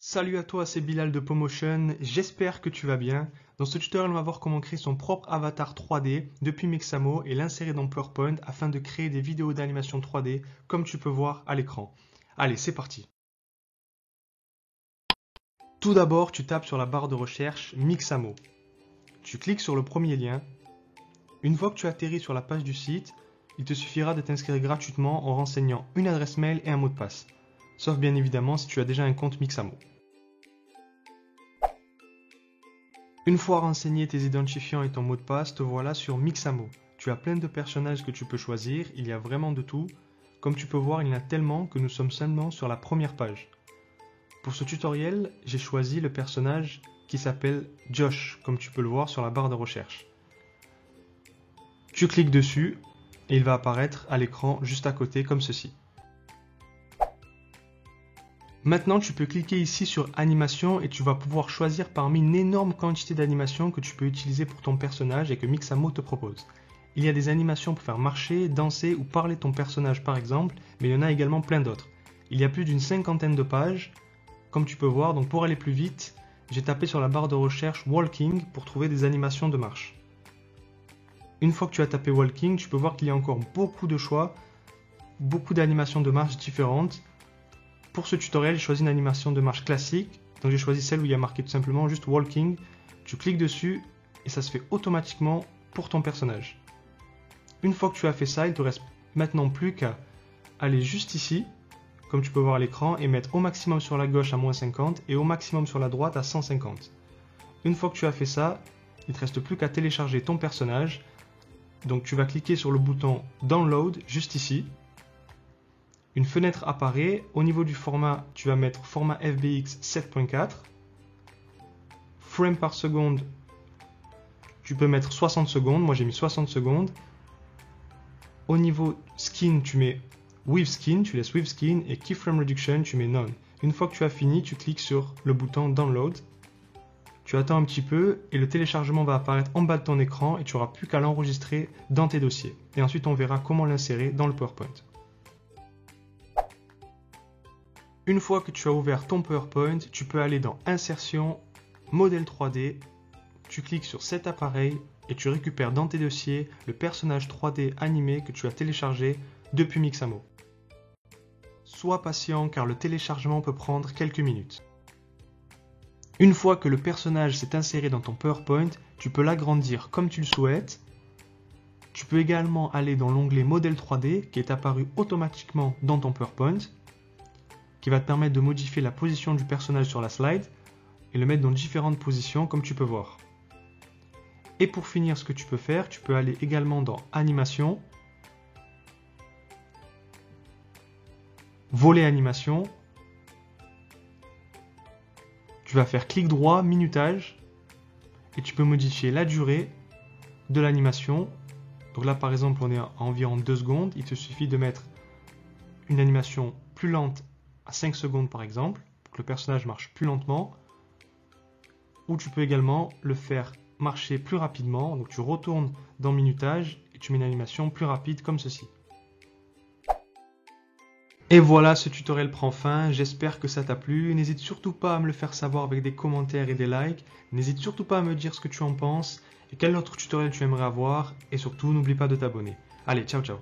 Salut à toi, c'est Bilal de Pomotion, j'espère que tu vas bien. Dans ce tutoriel, on va voir comment créer son propre avatar 3D depuis Mixamo et l'insérer dans PowerPoint afin de créer des vidéos d'animation 3D comme tu peux voir à l'écran. Allez, c'est parti. Tout d'abord, tu tapes sur la barre de recherche Mixamo. Tu cliques sur le premier lien. Une fois que tu atterris sur la page du site, il te suffira de t'inscrire gratuitement en renseignant une adresse mail et un mot de passe. Sauf bien évidemment si tu as déjà un compte Mixamo. Une fois renseigné tes identifiants et ton mot de passe, te voilà sur Mixamo. Tu as plein de personnages que tu peux choisir, il y a vraiment de tout. Comme tu peux voir, il y en a tellement que nous sommes seulement sur la première page. Pour ce tutoriel, j'ai choisi le personnage qui s'appelle Josh, comme tu peux le voir sur la barre de recherche. Tu cliques dessus et il va apparaître à l'écran juste à côté comme ceci. Maintenant, tu peux cliquer ici sur animation et tu vas pouvoir choisir parmi une énorme quantité d'animations que tu peux utiliser pour ton personnage et que Mixamo te propose. Il y a des animations pour faire marcher, danser ou parler ton personnage par exemple, mais il y en a également plein d'autres. Il y a plus d'une cinquantaine de pages, comme tu peux voir, donc pour aller plus vite, j'ai tapé sur la barre de recherche Walking pour trouver des animations de marche. Une fois que tu as tapé Walking, tu peux voir qu'il y a encore beaucoup de choix, beaucoup d'animations de marche différentes. Pour ce tutoriel, j'ai choisi une animation de marche classique, donc j'ai choisi celle où il y a marqué tout simplement juste Walking. Tu cliques dessus et ça se fait automatiquement pour ton personnage. Une fois que tu as fait ça, il te reste maintenant plus qu'à aller juste ici, comme tu peux voir à l'écran, et mettre au maximum sur la gauche à -50 et au maximum sur la droite à 150. Une fois que tu as fait ça, il ne te reste plus qu'à télécharger ton personnage. Donc tu vas cliquer sur le bouton Download juste ici. Une fenêtre apparaît. Au niveau du format, tu vas mettre format FBX 7.4. Frame par seconde, tu peux mettre 60 secondes. Moi j'ai mis 60 secondes. Au niveau skin, tu mets With Skin, tu laisses With Skin. Et Keyframe Reduction, tu mets None. Une fois que tu as fini, tu cliques sur le bouton Download. Tu attends un petit peu et le téléchargement va apparaître en bas de ton écran et tu n'auras plus qu'à l'enregistrer dans tes dossiers. Et ensuite on verra comment l'insérer dans le PowerPoint. Une fois que tu as ouvert ton PowerPoint, tu peux aller dans Insertion, Modèle 3D, tu cliques sur cet appareil et tu récupères dans tes dossiers le personnage 3D animé que tu as téléchargé depuis Mixamo. Sois patient car le téléchargement peut prendre quelques minutes. Une fois que le personnage s'est inséré dans ton PowerPoint, tu peux l'agrandir comme tu le souhaites. Tu peux également aller dans l'onglet Modèle 3D qui est apparu automatiquement dans ton PowerPoint, qui va te permettre de modifier la position du personnage sur la slide et le mettre dans différentes positions comme tu peux voir. Et pour finir, ce que tu peux faire, tu peux aller également dans Animation, Volet Animation, tu vas faire clic droit, minutage, et tu peux modifier la durée de l'animation. Donc là par exemple on est à environ 2 secondes, il te suffit de mettre une animation plus lente à 5 secondes par exemple, pour que le personnage marche plus lentement. Ou tu peux également le faire marcher plus rapidement, donc tu retournes dans minutage et tu mets une animation plus rapide comme ceci. Et voilà, ce tutoriel prend fin, j'espère que ça t'a plu. N'hésite surtout pas à me le faire savoir avec des commentaires et des likes. N'hésite surtout pas à me dire ce que tu en penses et quel autre tutoriel tu aimerais avoir. Et surtout, n'oublie pas de t'abonner. Allez, ciao ciao.